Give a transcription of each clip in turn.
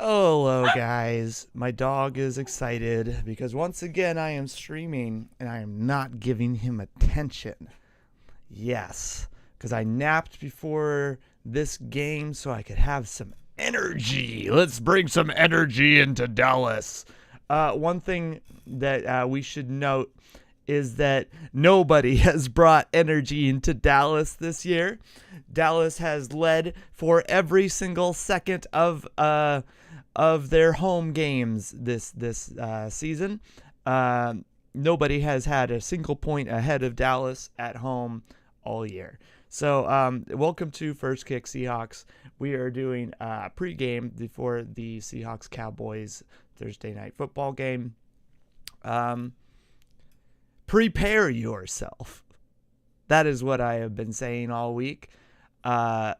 Hello, guys. My dog is excited because once again I am streaming and I am not giving him attention. Yes, because I napped before this game so I could have some energy. Let's bring some energy into Dallas. One thing that we should note is that nobody has brought energy into Dallas this year. Dallas has led for every single second of their home games this season. Nobody has had a single point ahead of Dallas at home all year. So welcome to First Kick Seahawks. We are doing a pregame before the Seahawks Cowboys Thursday night football game. Prepare yourself. That is what I have been saying all week. They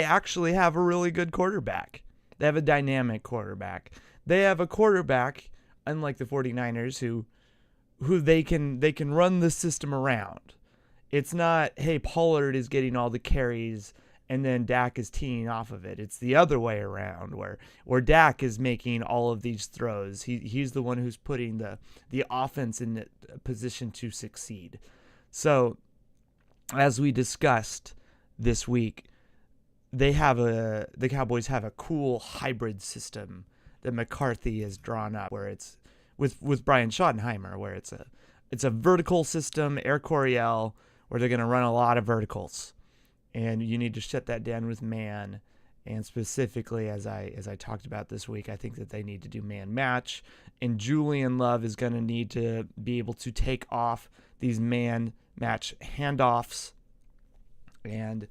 actually have a really good quarterback. They have a dynamic quarterback. They have a quarterback, unlike the 49ers, who they can run the system around. It's not, hey, Pollard is getting all the carries and then Dak is teeing off of it. It's the other way around where Dak is making all of these throws. He's the one who's putting the offense in a position to succeed. So, as we discussed this week, the Cowboys have a cool hybrid system that McCarthy has drawn up, where it's with Brian Schottenheimer, where it's a vertical system, Air Coryell, where they're going to run a lot of verticals, and you need to shut that down with man. And specifically, as I talked about this week, I think that they need to do man match, and Julian Love is going to need to be able to take off these man match handoffs. And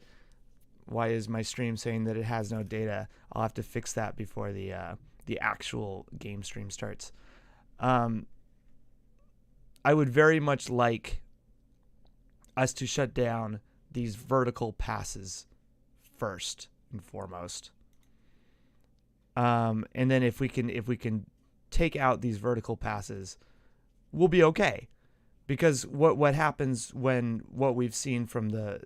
why is my stream saying that it has no data? I'll have to fix that before the actual game stream starts. I would very much like us to shut down these vertical passes first and foremost. And then if we can take out these vertical passes, we'll be okay. Because what happens when what we've seen from the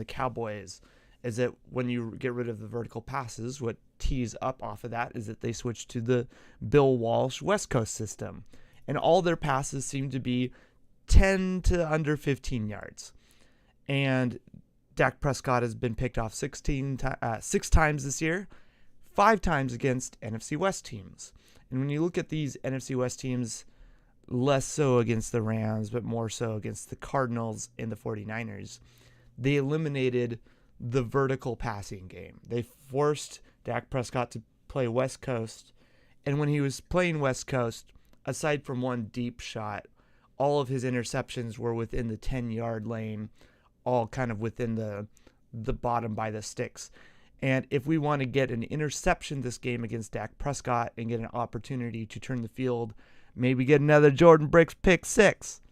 Cowboys is that when you get rid of the vertical passes, what tees up off of that is that they switch to the Bill Walsh West Coast system. And all their passes seem to be 10 to under 15 yards. And Dak Prescott has been picked off 6 times this year, 5 times against NFC West teams. And when you look at these NFC West teams, less so against the Rams, but more so against the Cardinals and the 49ers, they eliminated the vertical passing game. They forced Dak Prescott to play West Coast. And when he was playing West Coast, aside from one deep shot, all of his interceptions were within the 10-yard lane, all kind of within the bottom by the sticks. And if we want to get an interception this game against Dak Prescott and get an opportunity to turn the field, maybe get another Jordan Bricks pick 6.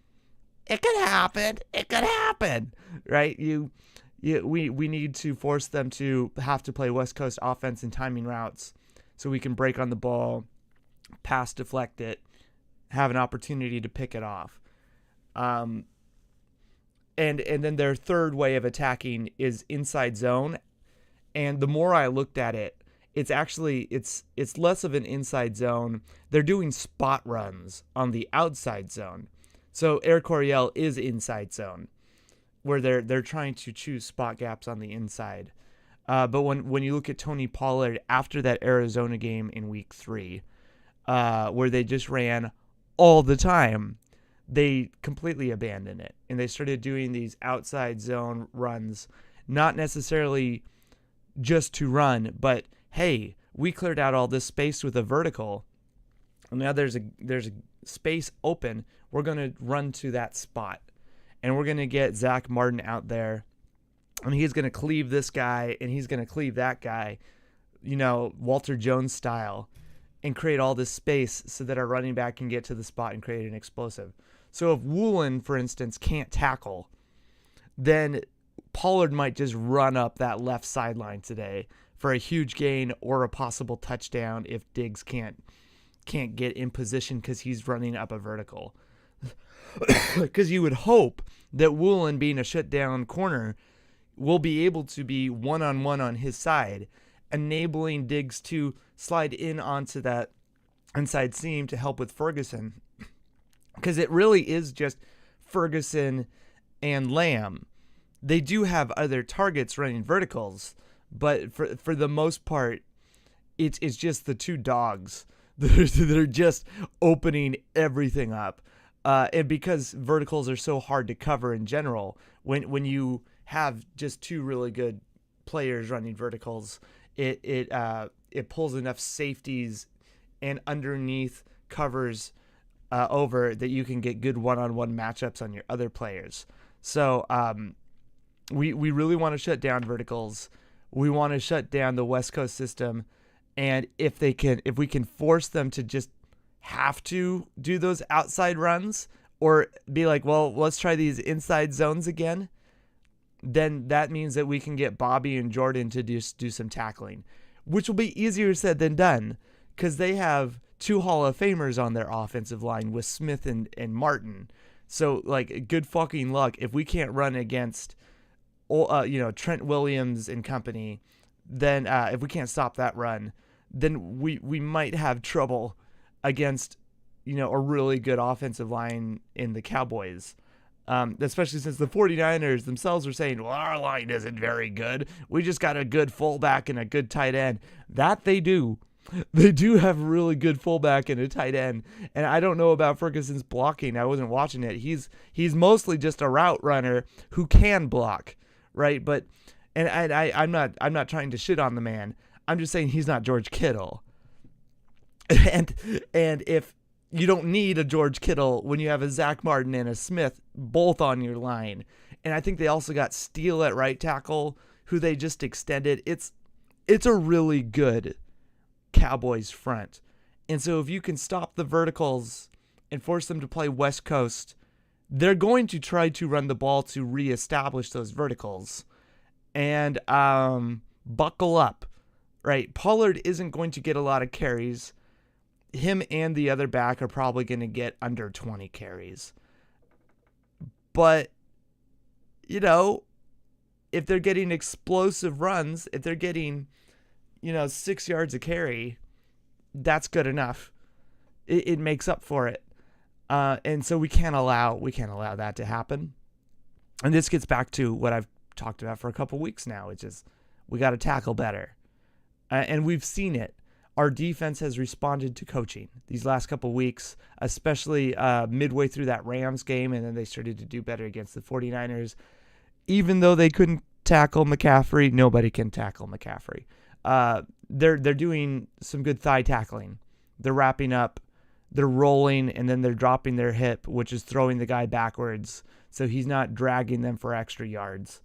It could happen. It could happen, right? We need to force them to have to play West Coast offense and timing routes so we can break on the ball, pass deflect it, have an opportunity to pick it off. And then their third way of attacking is inside zone. And the more I looked at it, it's less of an inside zone. They're doing spot runs on the outside zone. So Air Coryell is inside zone, where they're trying to choose spot gaps on the inside. But when you look at Tony Pollard after that Arizona game in week 3, where they just ran all the time, they completely abandoned it. And they started doing these outside zone runs, not necessarily just to run, but hey, we cleared out all this space with a vertical, and now there's a space open. We're going to run to that spot, and we're going to get Zach Martin out there, and he's going to cleave this guy, and he's going to cleave that guy, Walter Jones style, and create all this space so that our running back can get to the spot and create an explosive. So if Woolen, for instance, can't tackle, then Pollard might just run up that left sideline today for a huge gain or a possible touchdown if Diggs can't get in position because he's running up a vertical. Because you would hope that Woolen, being a shutdown corner, will be able to be one-on-one on his side enabling Diggs to slide in onto that inside seam to help with Ferguson. Because it really is just Ferguson and Lamb. They do have other targets running verticals, but for the most part, it's just the two dogs. They're just opening everything up. And because verticals are so hard to cover in general, when you have just two really good players running verticals, it pulls enough safeties and underneath covers over that you can get good one-on-one matchups on your other players. So we really want to shut down verticals. We want to shut down the West Coast system, and if we can force them to just have to do those outside runs or be like, well, let's try these inside zones again, then that means that we can get Bobby and Jordan to do some tackling, which will be easier said than done because they have two Hall of Famers on their offensive line with Smith and Martin. So, like, good fucking luck if we can't run against, Trent Williams and company. Then if we can't stop that run, then we might have trouble against, a really good offensive line in the Cowboys. Especially since the 49ers themselves are saying, well, our line isn't very good. We just got a good fullback and a good tight end. That they do. They do have a really good fullback and a tight end. And I don't know about Ferguson's blocking. I wasn't watching it. He's mostly just a route runner who can block, right? But I'm not trying to shit on the man. I'm just saying he's not George Kittle. And if you don't need a George Kittle when you have a Zach Martin and a Smith both on your line. And I think they also got Steele at right tackle, who they just extended. It's a really good Cowboys front. And so if you can stop the verticals and force them to play West Coast, they're going to try to run the ball to reestablish those verticals. And buckle up, right? Pollard isn't going to get a lot of carries. Him and the other back are probably going to get under 20 carries. But, if they're getting explosive runs, if they're getting, 6 yards a carry, that's good enough. It makes up for it. And so we can't allow that to happen. And this gets back to what I've talked about for a couple weeks now, which is we got to tackle better. And we've seen it. Our defense has responded to coaching these last couple weeks, especially midway through that Rams game, and then they started to do better against the 49ers. Even though they couldn't tackle McCaffrey, nobody can tackle McCaffrey. They're doing some good thigh tackling. They're wrapping up, they're rolling, and then they're dropping their hip, which is throwing the guy backwards, so he's not dragging them for extra yards.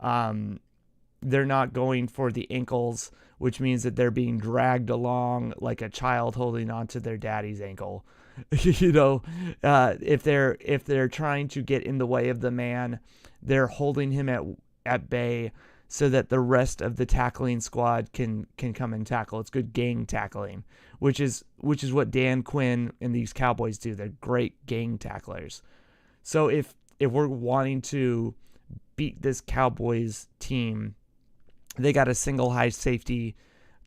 They're not going for the ankles, which means that they're being dragged along like a child holding onto their daddy's ankle. If they're trying to get in the way of the man, they're holding him at bay so that the rest of the tackling squad can come and tackle. It's good gang tackling, which is what Dan Quinn and these Cowboys do. They're great gang tacklers. So if we're wanting to beat this Cowboys team, they got a single high safety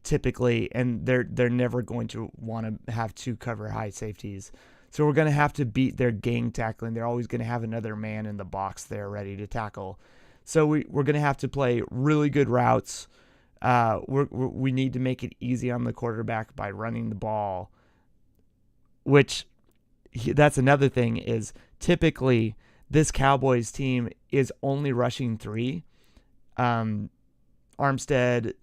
typically, and they're never going to want to have two cover high safeties. So we're going to have to beat their gang tackling. They're always going to have another man in the box there ready to tackle. So we're going to have to play really good routes. We need to make it easy on the quarterback by running the ball, which that's another thing is typically this Cowboys team is only rushing 3. Armstead,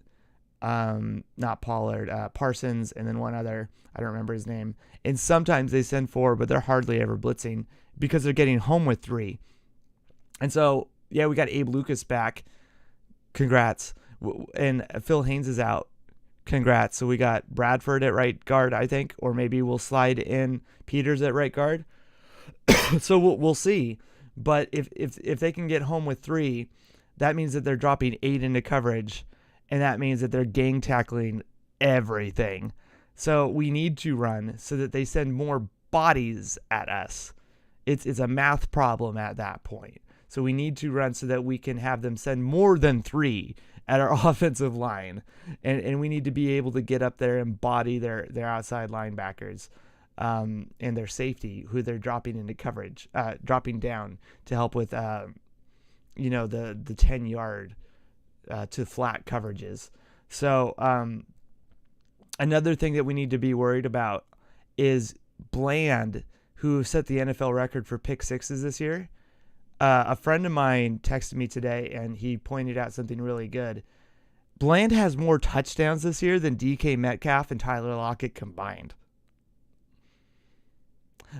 not Pollard, Parsons, and then one other, I don't remember his name. And sometimes they send 4, but they're hardly ever blitzing because they're getting home with 3. And so, yeah, we got Abe Lucas back. Congrats. And Phil Haynes is out. Congrats. So we got Bradford at right guard, I think, or maybe we'll slide in Peters at right guard. So we'll see. But if they can get home with 3, that means that they're dropping 8 into coverage, and that means that they're gang tackling everything. So we need to run so that they send more bodies at us. It's a math problem at that point. So we need to run so that we can have them send more than 3 at our offensive line. And we need to be able to get up there and body their outside linebackers and their safety, who they're dropping into coverage, dropping down to help with, the 10-yard to flat coverages. So another thing that we need to be worried about is Bland, who set the NFL record for pick sixes this year. A friend of mine texted me today, and he pointed out something really good. Bland has more touchdowns this year than DK Metcalf and Tyler Lockett combined.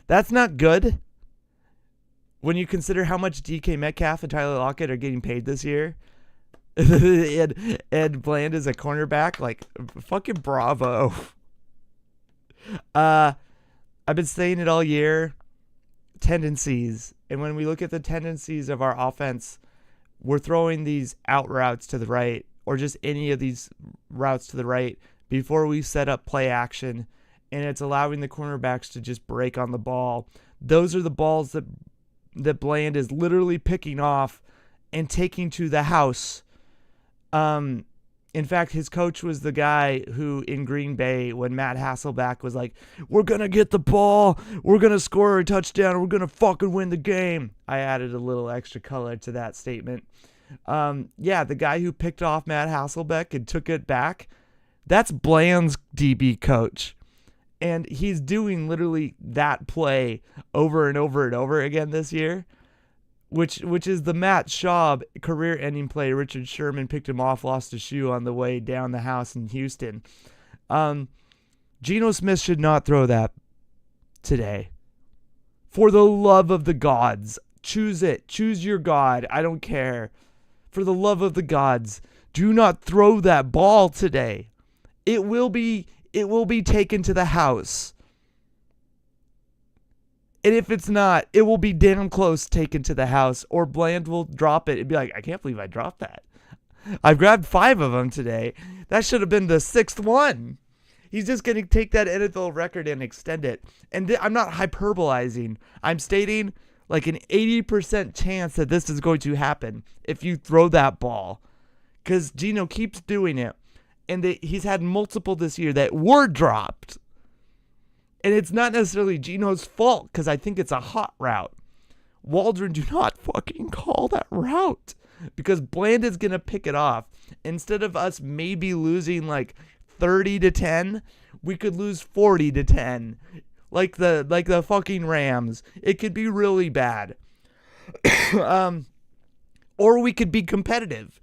That's not good when you consider how much DK Metcalf and Tyler Lockett are getting paid this year. and Bland is a cornerback. Like, fucking bravo. I've been saying it all year. Tendencies. And when we look at the tendencies of our offense, we're throwing these out routes to the right, or just any of these routes to the right, before we set up play action, and it's allowing the cornerbacks to just break on the ball. Those are the balls that Bland is literally picking off and taking to the house. In fact, his coach was the guy who, in Green Bay, when Matt Hasselbeck was like, we're going to get the ball, we're going to score a touchdown, we're going to fucking win the game. I added a little extra color to that statement. The guy who picked off Matt Hasselbeck and took it back, that's Bland's DB coach. And he's doing literally that play over and over and over again this year. Which is the Matt Schaub career-ending play. Richard Sherman picked him off, lost a shoe on the way down the house in Houston. Geno Smith should not throw that today. For the love of the gods, choose it. Choose your God. I don't care. For the love of the gods, do not throw that ball today. It will be taken to the house. And if it's not, it will be damn close taken to the house, or Bland will drop it and be like, I can't believe I dropped that. I've grabbed 5 of them today. That should have been the 6th one. He's just going to take that NFL record and extend it. And I'm not hyperbolizing. I'm stating like an 80% chance that this is going to happen if you throw that ball. Because Geno keeps doing it. And he's had multiple this year that were dropped. And it's not necessarily Geno's fault, because I think it's a hot route. Waldron, do not fucking call that route, because Bland is going to pick it off. Instead of us maybe losing like 30-10, we could lose 40-10. Like the fucking Rams. It could be really bad. Or we could be competitive.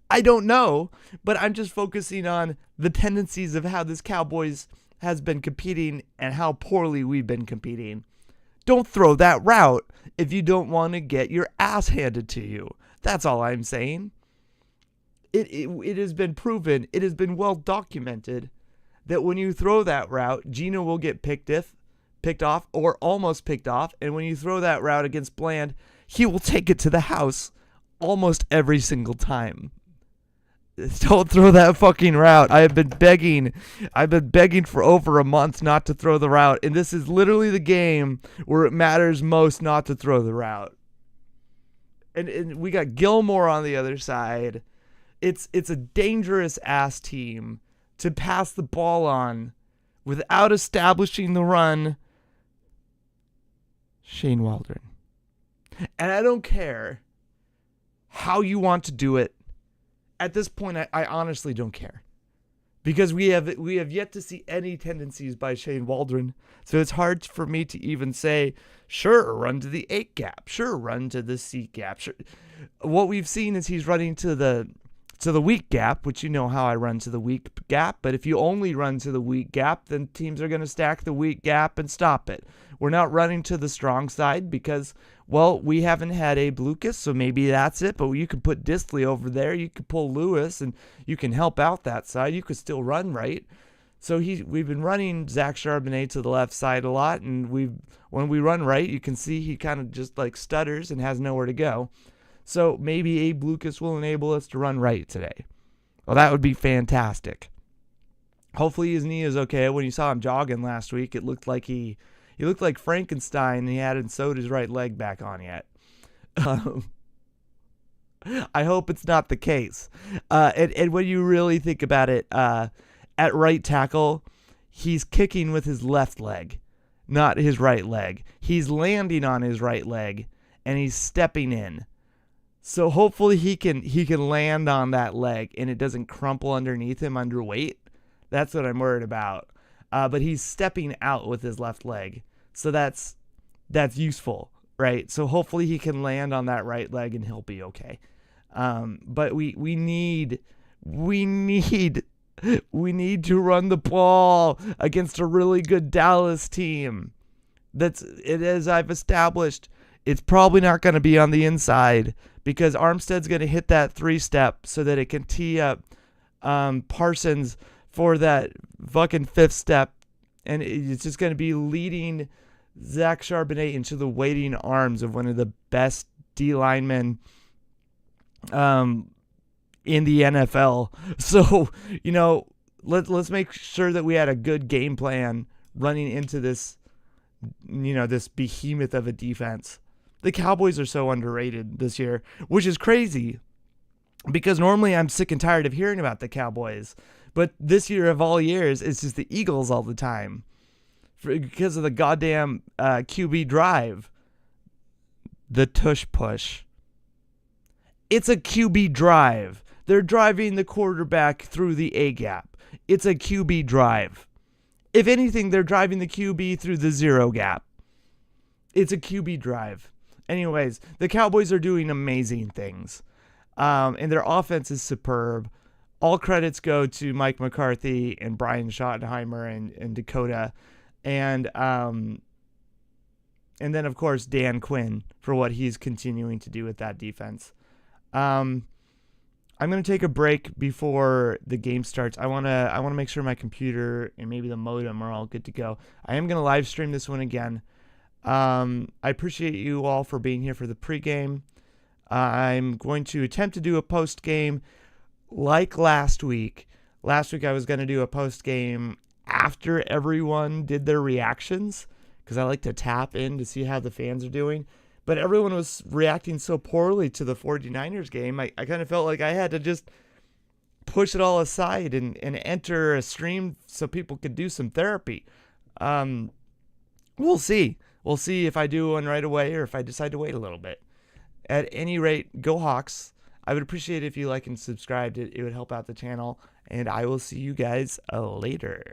I don't know, but I'm just focusing on the tendencies of how this Cowboys has been competing and how poorly we've been competing. Don't throw that route if you don't want to get your ass handed to you. That's all I'm saying. It has been proven, it has been well documented that when you throw that route, Geno will get picked off or almost picked off. And when you throw that route against Bland, he will take it to the house almost every single time. Don't throw that fucking route. I've been begging for over a month not to throw the route. And this is literally the game where it matters most not to throw the route. And we got Gilmore on the other side. It's a dangerous ass team to pass the ball on without establishing the run. Shane Waldron. And I don't care how you want to do it. At this point, I honestly don't care, because we have yet to see any tendencies by Shane Waldron. So it's hard for me to even say, sure, run to the 8 gap, sure, run to the C gap. Sure. What we've seen is he's running to the weak gap, which you know how I run to the weak gap. But if you only run to the weak gap, then teams are going to stack the weak gap and stop it. We're not running to the strong side because, well, we haven't had Abe Lucas, so maybe that's it. But you could put Disley over there. You could pull Lewis, and you can help out that side. You could still run right. So we've been running Zach Charbonnet to the left side a lot, and when we run right, you can see he kind of just like stutters and has nowhere to go. So maybe Abe Lucas will enable us to run right today. Well, that would be fantastic. Hopefully his knee is okay. When you saw him jogging last week, it looked like he looked like Frankenstein, and he hadn't sewed his right leg back on yet. I hope it's not the case. And when you really think about it, at right tackle, he's kicking with his left leg, not his right leg. He's landing on his right leg, and he's stepping in. So hopefully he can land on that leg and it doesn't crumple underneath him under weight. That's what I'm worried about. But he's stepping out with his left leg, so that's useful, right? So hopefully he can land on that right leg and he'll be okay. But we need to run the ball against a really good Dallas team. As I've established, it's probably not going to be on the inside because Armstead's going to hit that 3-step so that it can tee up Parsons for that fucking 5th step, and it's just going to be leading Zach Charbonnet into the waiting arms of one of the best D linemen in the NFL. So, let's make sure that we had a good game plan running into this, this behemoth of a defense. The Cowboys are so underrated this year, which is crazy because normally I'm sick and tired of hearing about the Cowboys. But this year of all years, it's just the Eagles all the time because of the goddamn QB drive. The tush push. It's a QB drive. They're driving the quarterback through the A-gap. It's a QB drive. If anything, they're driving the QB through the 0 gap. It's a QB drive. Anyways, the Cowboys are doing amazing things. And their offense is superb. All credits go to Mike McCarthy and Brian Schottenheimer and Dakota. And then, of course, Dan Quinn for what he's continuing to do with that defense. I'm going to take a break before the game starts. I want to make sure my computer and maybe the modem are all good to go. I am going to live stream this one again. I appreciate you all for being here for the pregame. I'm going to attempt to do a post-game like last week. Last week I was going to do a post-game after everyone did their reactions because I like to tap in to see how the fans are doing. But everyone was reacting so poorly to the 49ers game. I kind of felt like I had to just push it all aside and enter a stream so people could do some therapy. We'll see. We'll see if I do one right away or if I decide to wait a little bit. At any rate, go Hawks. I would appreciate it if you like and subscribed. It would help out the channel. And I will see you guys later.